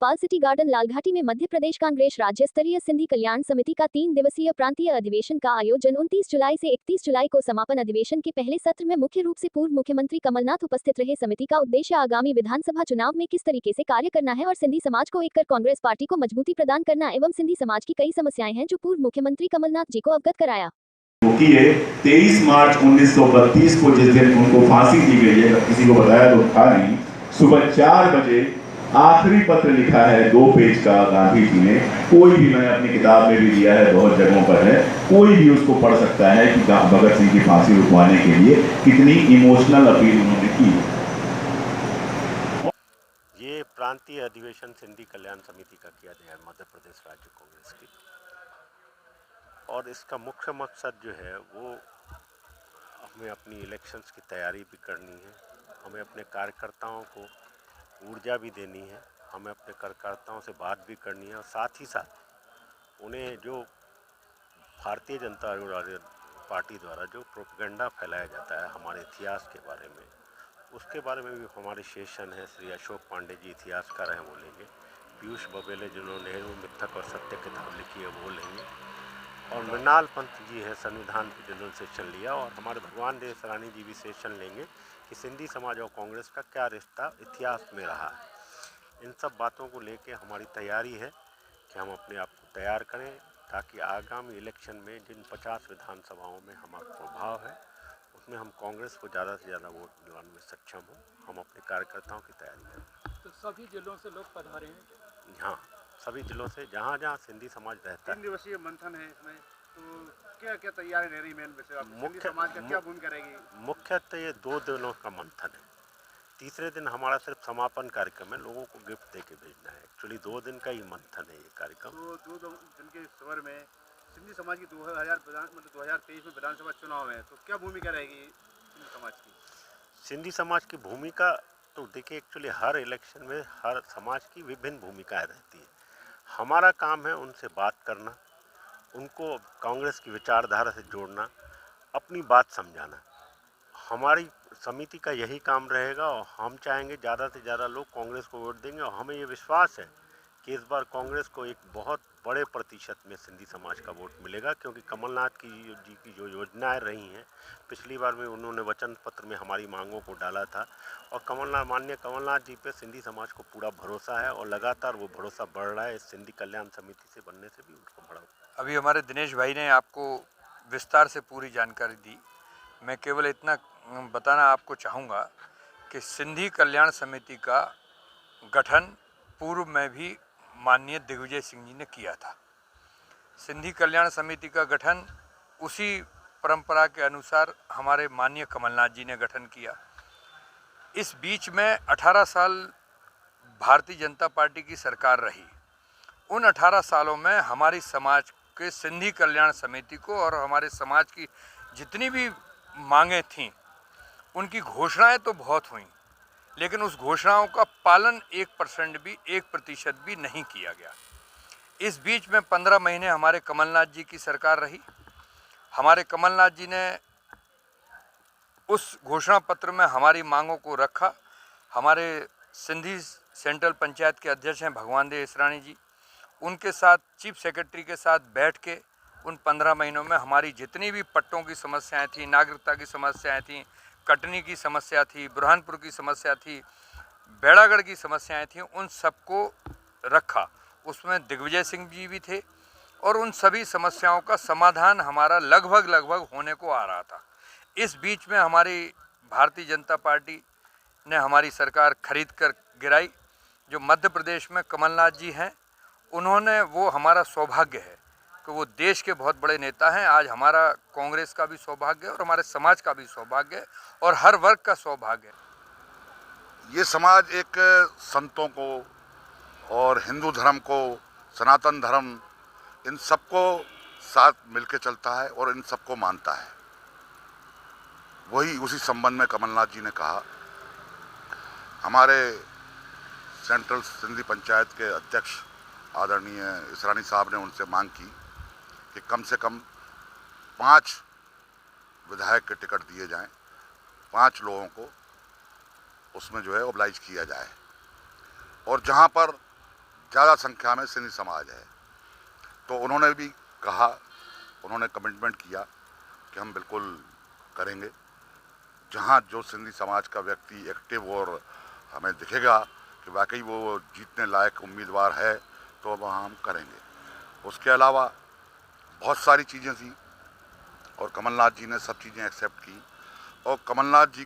Bhopal city garden Lalghati में मध्य प्रदेश कांग्रेस राज्य स्तरीय सिंधी कल्याण समिति का 3 दिवसीय प्रांतीय अधिवेशन का आयोजन 29 जुलाई से 31 जुलाई को समापन अधिवेशन के पहले सत्र में मुख्य रूप से पूर्व मुख्यमंत्री कमलनाथ उपस्थित रहे। समिति का उद्देश्य आगामी विधानसभा चुनाव में किस तरीके से कार्य करना है और सिंधी समाज को एक कर कांग्रेस पार्टी को मजबूती प्रदान करना एवं सिंधी समाज की कई समस्याएं हैं जो पूर्व मुख्यमंत्री कमलनाथ जी को अवगत कराया। 23 मार्च 1932 को जिस दिन उनको फांसी दी गई है, किसी को बताया तो था नहीं, सुबह 4 बजे आखिरी पत्र लिखा है 2 पेज का गांधी जी ने। कोई भी, मैंने अपनी किताब में भी दिया है, बहुत जगहों पर है, कोई भी उसको पढ़ सकता है कि भगत सिंह की फांसी रुकवाने के लिए कितनी इमोशनल अपील उन्होंने की। ये प्रांतीय अधिवेशन सिंधी कल्याण समिति का किया गया है मध्य प्रदेश राज्य कांग्रेस की, और इसका मुख्य मकसद जो है वो हमें अपनी इलेक्शंस की तैयारी भी करनी है, हमें अपने कार्यकर्ताओं को ऊर्जा भी देनी है, हमें अपने कार्यकर्ताओं से बात भी करनी है, और साथ ही साथ उन्हें जो भारतीय जनता पार्टी द्वारा जो प्रोपेगेंडा फैलाया जाता है हमारे इतिहास के बारे में, उसके बारे में भी हमारे सेशन है। श्री अशोक पांडे जी इतिहासकार हैं, वो लेंगे। पीयूष बघेल जिन्होंने नेहरू मिथक और सत्य किताब लिखी है वो लेंगे, और मृणाल पंत जी हैं संविधान पे जिन्होंने सेशन लिया, और हमारे भगवान देव सरानी जी भी सेशन लेंगे कि सिंधी समाज और कांग्रेस का क्या रिश्ता इतिहास में रहा है। इन सब बातों को लेके हमारी तैयारी है कि हम अपने आप को तैयार करें ताकि आगामी इलेक्शन में जिन 50 विधानसभाओं में हमारा प्रभाव है उसमें हम कांग्रेस को ज़्यादा से ज़्यादा वोट दिलाने में सक्षम हो। हम अपने कार्यकर्ताओं की तैयारी करें। तो सभी जिलों से लोग पधारे हैं? हाँ, सभी जिलों से जहाँ जहाँ सिंधी समाज रहता है। 3 दिवसीय मंथन है इसमें, तो क्या क्या तैयारी रह रही मेन विषय सिंधी समाज का क्या भूमिका रहेगी? मुख्यतः ये 2 दिनों का मंथन है। तीसरे दिन हमारा सिर्फ समापन कार्यक्रम है, लोगों को गिफ्ट दे के भेजना है। एक्चुअली 2 दिन का ही मंथन है ये कार्यक्रम। तो 2 दिन के सवर में सिंधी समाज की 2023 में विधानसभा चुनाव है, तो क्या भूमिका रहेगी सिंधी समाज की? सिंधी समाज की भूमिका तो देखिए, एक्चुअली हर इलेक्शन में हर समाज की विभिन्न भूमिकाएं रहती है। हमारा काम है उनसे बात करना, उनको कांग्रेस की विचारधारा से जोड़ना, अपनी बात समझाना। हमारी समिति का यही काम रहेगा, और हम चाहेंगे ज़्यादा से ज़्यादा लोग कांग्रेस को वोट देंगे, और हमें ये विश्वास है कि इस बार कांग्रेस को एक बहुत बड़े प्रतिशत में सिंधी समाज का वोट मिलेगा, क्योंकि कमलनाथ जी की जो योजनाएं रही हैं, पिछली बार में उन्होंने वचन पत्र में हमारी मांगों को डाला था, और माननीय कमलनाथ जी पे सिंधी समाज को पूरा भरोसा है, और लगातार वो भरोसा बढ़ रहा है। इस सिंधी कल्याण समिति से बनने से भी उनको बढ़ा। अभी हमारे दिनेश भाई ने आपको विस्तार से पूरी जानकारी दी। मैं केवल इतना बताना आपको चाहूँगा कि सिंधी कल्याण समिति का गठन पूर्व में भी माननीय दिग्विजय सिंह जी ने किया था। सिंधी कल्याण समिति का गठन उसी परंपरा के अनुसार हमारे माननीय कमलनाथ जी ने गठन किया। इस बीच में 18 साल भारतीय जनता पार्टी की सरकार रही। उन 18 सालों में हमारी समाज के सिंधी कल्याण समिति को और हमारे समाज की जितनी भी मांगें थीं, उनकी घोषणाएं तो बहुत हुई, लेकिन उस घोषणाओं का पालन 1% भी नहीं किया गया। इस बीच में 15 महीने हमारे कमलनाथ जी की सरकार रही। हमारे कमलनाथ जी ने उस घोषणा पत्र में हमारी मांगों को रखा। हमारे सिंधी सेंट्रल पंचायत के अध्यक्ष हैं भगवान देव इसरानी जी, उनके साथ चीफ सेक्रेटरी के साथ बैठ के उन 15 महीनों में हमारी जितनी भी पट्टों की समस्याएं थी, नागरिकता की समस्याएं थी, कटनी की समस्या थी, बुरहानपुर की समस्या थी, बेड़ागढ़ की समस्याएं थी, उन सबको रखा। उसमें दिग्विजय सिंह जी भी थे, और उन सभी समस्याओं का समाधान हमारा लगभग होने को आ रहा था। इस बीच में हमारी भारतीय जनता पार्टी ने हमारी सरकार खरीद कर गिराई। जो मध्य प्रदेश में कमलनाथ जी हैं, उन्होंने, वो हमारा सौभाग्य है कि वो देश के बहुत बड़े नेता हैं। आज हमारा कांग्रेस का भी सौभाग्य है और हमारे समाज का भी सौभाग्य है और हर वर्ग का सौभाग्य है। ये समाज एक संतों को और हिंदू धर्म को, सनातन धर्म, इन सबको साथ मिलके चलता है और इन सबको मानता है। वही उसी संबंध में कमलनाथ जी ने कहा, हमारे सेंट्रल सिंधी पंचायत के अध्यक्ष आदरणीय इसरानी साहब ने उनसे मांग की कि कम से कम 5 विधायक के टिकट दिए जाएं, 5 लोगों को उसमें जो है ओबलाइज किया जाए। और जहां पर ज़्यादा संख्या में सिंधी समाज है। तो उन्होंने भी कहा, उन्होंने कमिटमेंट किया कि हम बिल्कुल करेंगे। जहाँ जो सिंधी समाज का व्यक्ति एक्टिव और हमें दिखेगा कि वाकई वो जीतने लायक उम्मीदवार है तो वहाँ हम करेंगे। उसके अलावा बहुत सारी चीज़ें थी और कमलनाथ जी ने सब चीज़ें एक्सेप्ट की और कमलनाथ जी